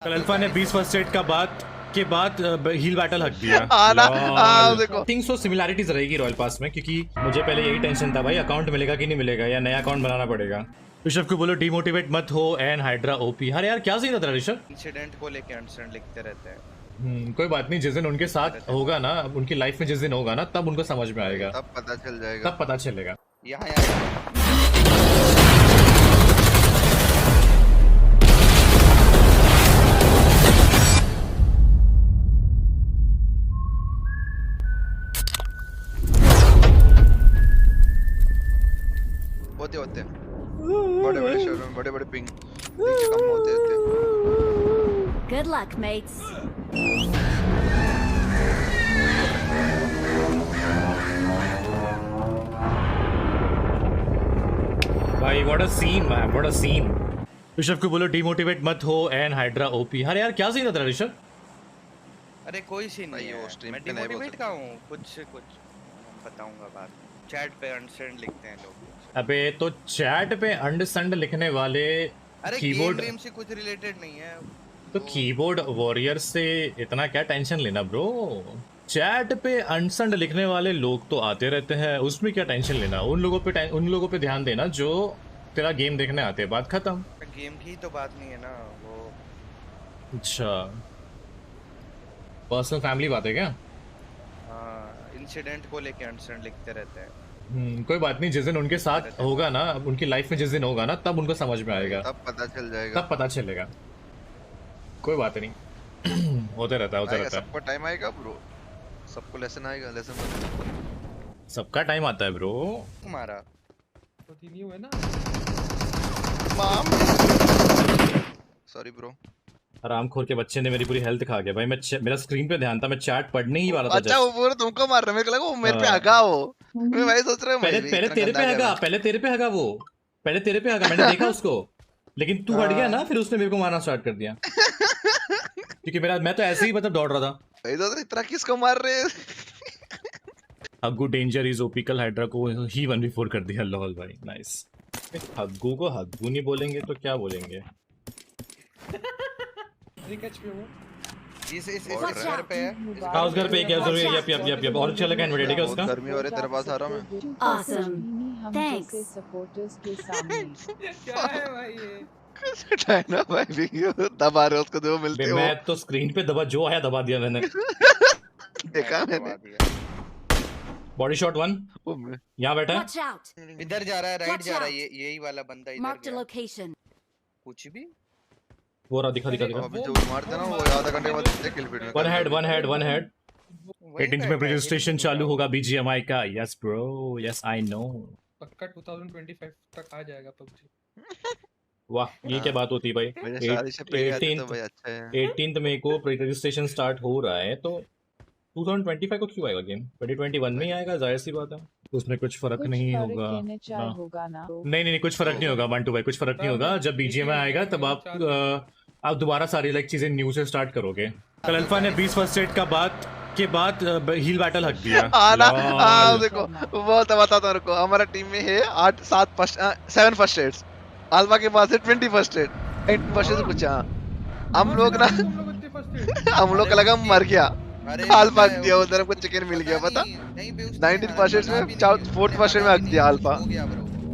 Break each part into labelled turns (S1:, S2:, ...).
S1: कल अल्फा ने 20 first aid का बाद हील बैटल हक दिया।
S2: देखो
S1: थिंक सो सिमिलैरिटीज रहेगी रॉयल पास में, क्योंकि मुझे पहले यही टेंशन था भाई अकाउंट मिलेगा कि नहीं मिलेगा या नया अकाउंट बनाना पड़ेगा। ऋषभ को बोलो डिमोटिवेट मत हो एंड हाइड्रा ओपी। अरे यार क्या सीन था ऋषभ?
S3: इंसिडेंट को लेके अंडरस्टैंड लिखते रहते हैं।
S1: कोई बात नहीं, जिस दिन उनके साथ होगा ना, उनकी लाइफ में जिस दिन होगा ना, तब उनको समझ में आएगा,
S2: तब पता चल जाएगा।
S1: तब पता चलेगा।
S3: यहाँ
S2: होते बड़े बड़े शहरों में बड़े बड़े पिंग नीचे कम होते थे।
S4: Good luck, mates.
S1: भाई what a scene man, what a scene. Rishabh को बोलो डिमोटिवेट मत हो एंड हाइड्रा ओपी। अरे यार क्या सीन था ऋषभ?
S3: अरे कोई सीन नहीं
S2: भाई, वो
S3: है,
S2: stream
S3: मैं
S2: पे नहीं
S3: डिमोटिवेट
S2: बोल
S3: का हूँ। कुछ बताऊंगा बाद में। चैट पे अंडरस्टैंड लिखते हैं लोग।
S1: अबे तो चैट पे अंडरस्टैंड लिखने वाले
S3: अरे
S1: कीबोर्ड
S3: गेम से कुछ रिलेटेड नहीं है
S1: तो कीबोर्ड वॉरियर से इतना क्या टेंशन लेना ब्रो? चैट पे अंडरस्टैंड लिखने वाले लोग तो आते रहते हैं, उसमें क्या टेंशन लेना? उन लोगों पे ध्यान देना जो तेरा गेम देखने आते हैं, बात खत्म।
S3: गेम की तो बात नहीं है ना वो।
S1: अच्छा पर्सनल फैमिली बात है क्या?
S3: हाँ, इंसिडेंट को लेके अंडरस्टैंड लिखते रहते हैं।
S1: कोई बात नहीं, जिस दिन उनके साथ होगा ना, उनकी लाइफ में जिस दिन होगा ना, तब उनको समझ में आएगा,
S2: तब पता चल जाएगा।
S1: तब पता चलेगा। कोई बात नहीं होते रहता है।
S2: सबको टाइम आएगा ब्रो, सबको लेसन आएगा।
S1: सबका टाइम आता है ब्रो।
S3: तुम्हारा
S5: तो नहीं हुआ ना।
S2: Sorry bro.
S1: आरामखोर के बच्चे ने मेरी पूरी हेल्थ खा गया भाई। मेरा स्क्रीन पे ध्यान था, मैं चैट पढ़ने ही वाला था।
S2: अच्छा वो पूरा तुमको मार रहा है, मेरे को लगा वो मेरे पे हगा वो। मैं भाई सोच रहा हूं
S1: पहले तेरे पे हगा, पहले तेरे पे हगा, मैंने देखा उसको, लेकिन तू हट गया ना, फिर उसने मेरे को मारना स्टार्ट कर दिया। क्योंकि मैं तो ऐसे ही मतलब दौड़ रहा था।
S2: भाई सोच रहा इतना किसको मार रहे हैं।
S1: हग्गू डेंजर इज ओपी। कल हाइड्रा को ही 1v4 कर दिया। लॉल भाई नाइस। हग्गू को हग्गू नहीं बोलेंगे तो क्या बोलेंगे?
S3: इस घर पे है।
S1: हाँ उस घर पे क्या जरूरी है? यप और चल का इनविटेड है उसका।
S2: गर्मी हो रही है, तेरे पास आ रहा हूं मैं।
S4: Awesome. Thanks.
S5: सपोर्टर्स के सामने क्या है भाई ये?
S2: डायना भाई भी दबा रहे उसको, दो मिलते हो।
S1: मैं तो स्क्रीन पे दबा दिया मैंने।
S2: देखा मैंने।
S1: बॉडी शॉट 1 यहाँ बैठा है।
S4: Watch out.
S3: इधर जा रहा है, राइट
S4: Watch
S3: जा रहा है।
S4: out.
S3: यही वाला बंदा इधर
S4: Marked a
S3: गया।
S4: location.
S3: कुछ भी
S1: वो रहा, दिखा
S2: अभी जो मारते ना वो आधा घंटे के बाद किल फीड में।
S1: वन हेड 18 में रजिस्ट्रेशन चालू होगा BGMI का। Yes bro, yes I know.
S5: पक्का 2025 तक आ जाएगा PUBG।
S1: वाह ये क्या बात होती है भाई। 18th मई को रजिस्ट्रेशन स्टार्ट हो रहा है, तो 2025 को क्यों आएगा गेम? 2021 में ही आएगा, जाहिर सी बात है। उसमें कुछ फर्क नहीं होगा ना। नहीं कुछ फर्क नहीं होगा मंटू भाई, कुछ फर्क नहीं होगा। जब BGMI आएगा तब आप दोबारा सारी लाइक चीजें न्यू से स्टार्ट करोगे। कल अल्फा ने 20 फर्स्ट एड का बाद हील बैटल हक दिया।
S2: देखो वो तो बताता हूं रुको। हमारा टीम में है 7 फर्स्ट एड्स। अल्फा के पास है 20 फर्स्ट एड। 8 फर्स्ट एड कुछ। हम लोग ना हम लोग का लगा मर गया। अल्फा हक दिया उधर, हमको चिकन मिल गया पता। 19 फर्स्ट एड में 4th फर्स्ट एड में हक दिया अल्फा।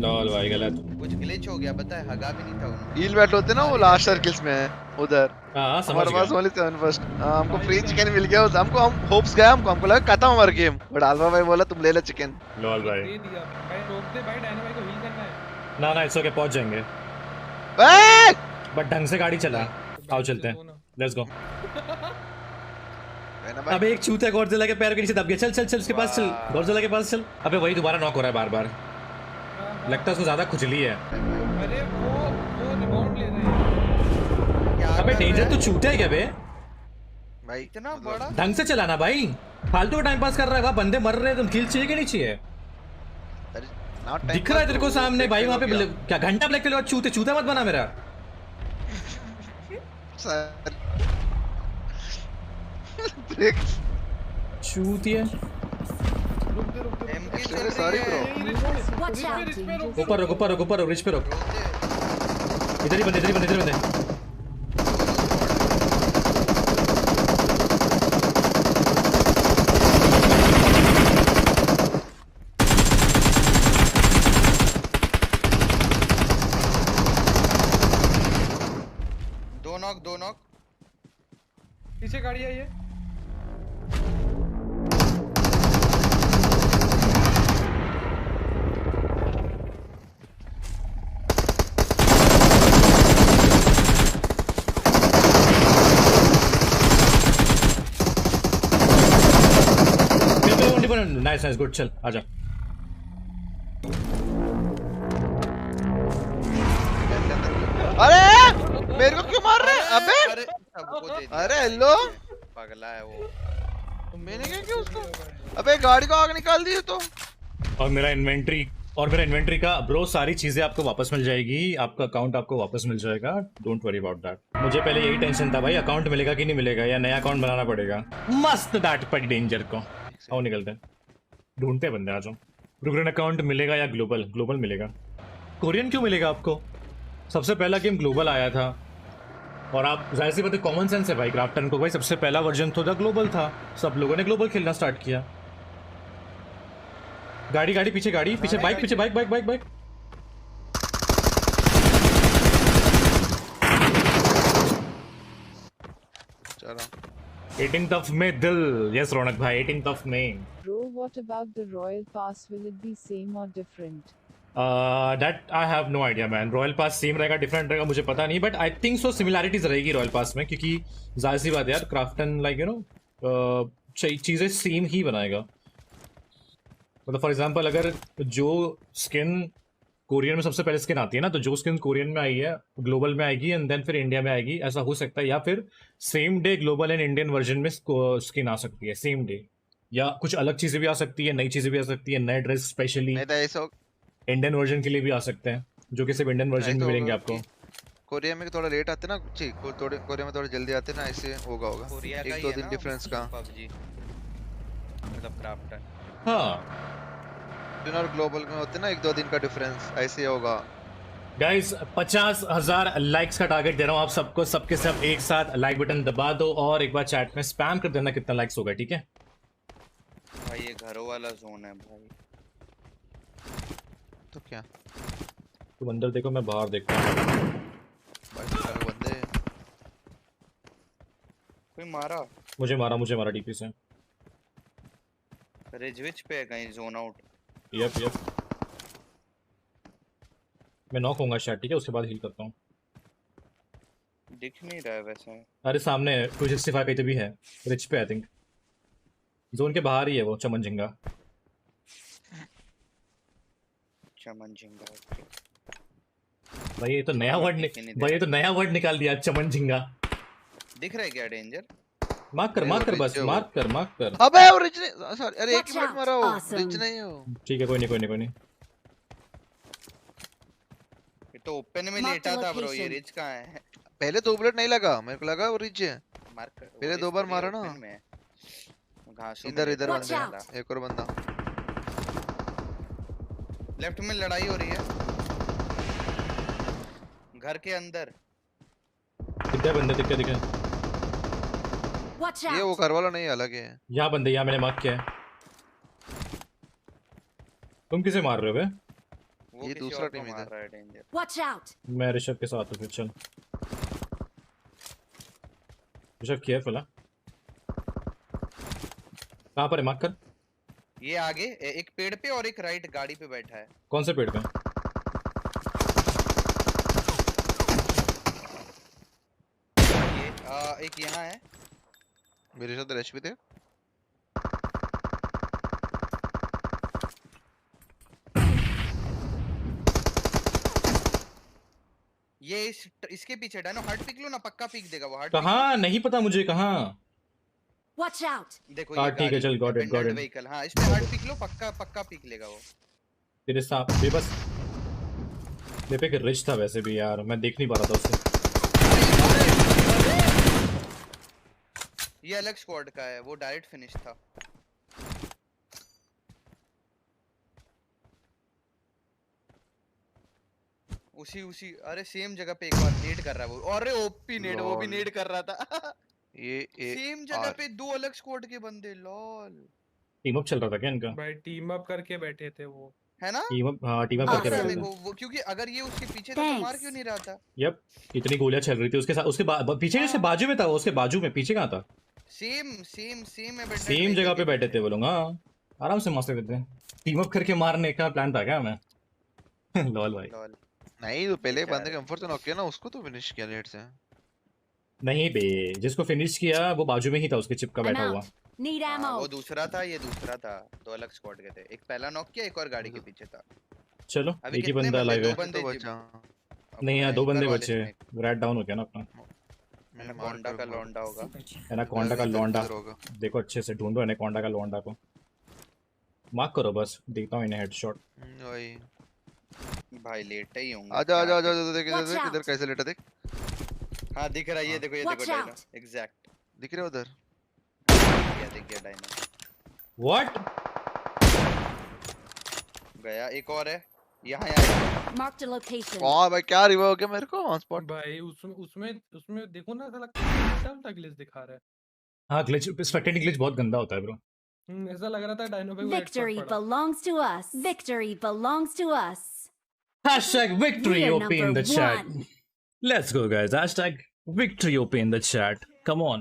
S1: लॉल भाई गलत,
S3: कुछ ग्लिच हो गया पता है। हगा भी नहीं था उन्होंने।
S2: हील बैटल होते ना वो लास्ट सर्कल्स में उधर।
S1: हां समझ
S2: हमारे पास
S1: गया।
S2: Only 7 first. हमको फ्री चिकन मिल गया। हमको हम होप्स गया, हमको लगा खत्म हमारा गेम, बट अल्फा भाई बोला तुम ले ले चिकन।
S1: लॉल भाई
S5: दे दिया भाई। रोक दे भाई, डायना भाई को हील करना है।
S1: ना इट्स ओके, पहुंच जाएंगे, बट ढंग से गाड़ी चला। आओ चलते हैं, लेट्स गो। अबे एक चूतिया गॉडजिला के पैर के नीचे दब गया। चल उसके पास चल, गॉडजिला के पास चल। अबे वही दोबारा नॉक हो रहा है बार, लगता है उसको ज्यादा खुजली है।
S5: अरे वो रिबाउंड ले रहे हैं।
S1: अबे डेंजर तो चूतिया है क्या बे?
S2: भाई
S3: इतना बड़ा
S1: ढंग से चलाना भाई, फालतू का टाइम पास कर रहा है। वहाँ बंदे मर रहे हैं, तुम किल चाहिए कि नहीं चाहिए? दिख रहा है तेरे को सामने भाई वहाँ पे। क्या घंटा ब्लैक के बाद चूते मत बना मेरा। चूतिया
S3: एमके चल रही
S2: सॉरी
S3: है।
S2: ब्रो।
S4: Watch out.
S1: ऊपर रुक, रिच पे रुक। इधर ही बंदे।
S3: दो नॉक।
S5: पीछे गाड़ी आई है।
S1: नाइस नाइस गुड चल आजा।
S2: अरे मेरे को क्यों मार रहे हैं? अबे
S3: अरे सबको दे दिया।
S2: अरे हेलो,
S3: पगला है वो।
S2: मैंने क्या किया उसको? अबे गाड़ी को आग निकाल दी तो।
S1: और मेरा इन्वेंट्री का ब्रो सारी चीजें आपको वापस मिल जाएगी, आपका अकाउंट आपको वापस मिल जाएगा, डोंट वरी अबाउट दैट। मुझे पहले यही टेंशन था भाई अकाउंट मिलेगा कि नहीं मिलेगा या नया अकाउंट बनाना पड़ेगा। मस्त दैट पर डेंजर को आओ निकलते हैं, ढूंढते हैं बंदे आ जाओ। रुग्रन अकाउंट मिलेगा या ग्लोबल? ग्लोबल मिलेगा। कोरियन क्यों मिलेगा आपको? सबसे पहला गेम ग्लोबल आया था और आप जाहिर सी बात है कॉमन सेंस है भाई, क्राफ्टन को भाई सबसे पहला वर्जन तो ग्लोबल था, सब लोगों ने ग्लोबल खेलना स्टार्ट किया। गाड़ी गाड़ी पीछे, गाड़ी पीछे, बाइक पीछे, बाइक बाइक बाइक बाइक।
S2: चलो
S1: 18th of May दिल। यस रौनक भाई 18th of May।
S4: Bro, what about the Royal Pass? Will it be same or different?
S1: That I have no idea man. Royal pass same रहेगा different रहेगा मुझे पता नहीं, but I think so similarities रहेगी royal pass में, क्योंकि जाहिर सी बात है यार क्राफ्टन लाइक यू नो चीज़ें सेम ही बनाएगा। मतलब फॉर एग्जांपल अगर जो स्किन कोरियन में सबसे पहले स्किन आती है ना, तो जो स्किन कोरियन में आई है ग्लोबल में आएगी एंड देन फिर इंडिया में आएगी, ऐसा हो सकता है। या फिर same day global and Indian version में स्किन आ सकती है सेम डे, या कुछ अलग चीज़ें भी आ सकती है, नई चीज़ें भी आ सकती है, नए ड्रेस स्पेशली
S2: नहीं तो ऐसा
S1: इंडियन वर्जन के लिए भी आ सकते हैं, जो कि सिर्फ इंडियन वर्जन में मिलेंगे आपको।
S2: कोरिया में थोड़ा लेट आते ना, थोड़े कोरिया में थोड़ा जल्दी आते ना, ऐसे होगा
S3: कोरिया का
S2: एक
S3: ही
S2: दो
S3: है
S2: दिन
S3: ना
S2: डिफरेंस का।
S3: PUBG मतलब क्राफ्टन।
S1: हाँ
S2: और ग्लोबल में होते ना एक दो दिन का डिफरेंस, ऐसे ही होगा।
S1: गाइस 50,000 लाइक्स का टारगेट दे रहा हूँ आप सबको, सबके सब एक साथ लाइक बटन दबा दो और एक बार चैट में स्पैम कर देना कितना लाइक्स होगा, ठीक है
S3: भाई ये घरों वाला जोन है भाई।
S2: तो क्या
S1: तुम अंदर देखो मैं बाहर देखता हूँ।
S2: बंदे
S3: कोई मारा
S1: मुझे मारा डीपी से।
S3: रिजविच पे है कहीं जोन आउट।
S1: यप मैं नॉक होऊंगा शायद, ठीक है उसके बाद हील करता हूँ।
S3: दिख नहीं रहा है वैसे।
S1: अरे सामने 265 कहीं तो भी है, रिच पे आई थिंक, जोन के बाहर ही है वो चमन झिंगा।
S3: चमन झिंगा
S1: भाई ये तो नया वर्ड निकाल दिया, चमन झिंगा।
S3: दिख रहा है क्या डेंजर?
S1: मार्क कर बस, मार्क कर।
S2: अबे वो रिच ने सॉरी, अरे एक
S4: Watch
S2: ही मिनट
S4: out,
S2: मारा हो,
S4: awesome.
S2: रिच नहीं हो।
S1: ठीक है कोई नहीं।
S3: ये तो ओपन में
S4: Mark
S3: लेटा
S4: the
S3: था ब्रो, ये
S4: location.
S3: रिच कहाँ है?
S2: पहले 2 बुलेट नहीं लगा, मेरे को लगा वो रिच है।
S3: मार्क
S2: पहले 2 बार मारा ना।
S3: घासों
S2: इधर
S3: में
S2: बंदे
S4: Watch
S2: हैं,
S4: out.
S2: एक और बंदा।
S3: लेफ्ट में लड़ाई हो रही है घर के अंदर।
S1: दिखते बंदे।
S4: Watch
S2: ये वो
S4: out!
S2: घर वाला नहीं, अलग है।
S1: यहाँ बंदे, यहाँ मैंने मार्क किया है। तुम किसे मार रहे हो बे?
S3: वो
S2: ये
S3: किसी
S2: दूसरा
S3: और को
S2: टीम
S3: मार
S2: इधर।
S3: रहा है डेंजर।
S4: Watch out!
S1: मैं ऋषभ के साथ हूँ फिर, चल ऋषभ केयरफुल है। कहाँ पर है मार्क कर?
S3: ये आगे एक पेड़ पे और एक राइट गाड़ी पे बैठा है।
S1: कौन से पेड़ पे?
S3: ये एक यहाँ है।
S2: मेरे साथ रश भी थे।
S3: ये इसके पीछे डायनो हार्ट पिक लो ना, पक्का पिक देगा वो हार्ट।
S1: कहाँ नहीं पता मुझे कहाँ।
S4: Watch out!
S3: देखो
S1: हाँ
S3: ये
S1: ठीक है चल, गॉट इट।
S3: व्हीकल। हाँ इस पे हार्ट पिक लो, पक्का पिक लेगा वो।
S1: तेरे साथ भी बस मेरे पे एक रिच था वैसे भी यार, मैं देख नहीं पा रहा था उसे।
S3: ये अलग स्क्वाड का है, वो डायरेक्ट फिनिश था। उसी अरे सेम जगह पे एक बार नेड कर रहा है वो। अरे ओपी नेड, वो भी
S2: लॉल।
S3: नेड कर रहा था।
S2: ये
S3: सेम जगह पे 2 अलग स्क्वाड के बंदे। लॉल
S1: टीम अप चल रहा था क्या इनका?
S5: भाई टीम अप करके बैठे थे वो।
S3: है ना?
S1: टीम अप करके बैठे थे।
S3: देखो वो, क्योंकि अगर ये उसके पीछे था तो मार क्यों नहीं रहा था?
S1: यप, इतनी गोलियां चल रही थी उसके साथ, उसके पीछे उसके बाजू में था, वो उसके बाजू में, पीछे कहाँ था?
S3: सेम में बैठे
S1: सेम जगह पे बैठे थे वो लोग। हाँ, आराम से मस्त करते थे। टीम अप करके मारने का प्लान था क्या हमें? लॉल भाई।
S3: लॉल।
S2: नहीं तो पहले
S3: क्या
S2: बंदे
S3: है?
S2: कंफर्ट जोन किया ना, उसको तो फिनिश किया लेट से।
S1: नहीं बे, जिसको फिनिश किया वो बाजू में ही था उसके, चिपका बैठा हुआ।
S6: Need
S3: हाँ,
S6: ammo.
S3: वो दूसरा था, ये दूसरा था। दो अलग स्क्वाड के थे। एक पहला नॉक किया, एक और गाड़ी के पीछे था।
S1: चलो,
S3: अभी
S1: एक ही
S3: कितने
S1: बंदा
S3: बंदे?
S1: लाइव
S3: दो
S1: है।
S3: बंदे
S2: तो
S3: जिम-
S2: बचा।
S1: नहीं यार,
S3: अपना
S1: 2 बंदे
S3: इधर वाले
S1: बचे।
S3: में।
S1: रैट डाउन हो गया ना अपना।
S3: एनाकोंडा का लौंडा होगा।
S1: एनाकोंडा का
S2: इधर-
S1: लौंडा।
S2: इधर होगा।
S1: देखो अच्छे से ढूंढो एनाकोंडा का लौंडा को। मार्क करो बस, देखता हूँ इन्हें हेडशॉट।
S2: वही।
S3: भाई लेटे ही होंगे।
S2: आजा आजा
S3: क्या
S2: आजा, देख इधर
S6: Watch
S2: देख,
S6: out.
S2: इधर कैसे लेटा देख।
S3: हाँ दिख रहा है, ये देखो
S6: Watch
S3: डायनो।
S6: out.
S3: एग्जैक्ट।
S2: दिख रहे उधर।
S3: दिख गया डायनो।
S1: व्हाट?
S3: गया, एक और है। यहाँ
S6: Marked a location.
S2: वाह भाई, क्या रिवाइव हो गया मेरे को ऑन स्पॉट।
S5: भाई उसमें देखो ना, साला कितना ग्लिच दिखा रहा है।
S1: हाँ, ग्लिच, स्पेक्टेटिंग ग्लिच बहुत गंदा होता है ब्रो।
S5: ऐसा लग रहा था डायनो पे वो headshot
S6: Victory
S5: पड़ा।
S6: belongs to us. Victory belongs to us.
S1: Hashtag victory
S6: We are
S1: OP in the
S6: number
S1: chat.
S6: one.
S1: Let's go guys. Hashtag victory OP in the chat. Come on.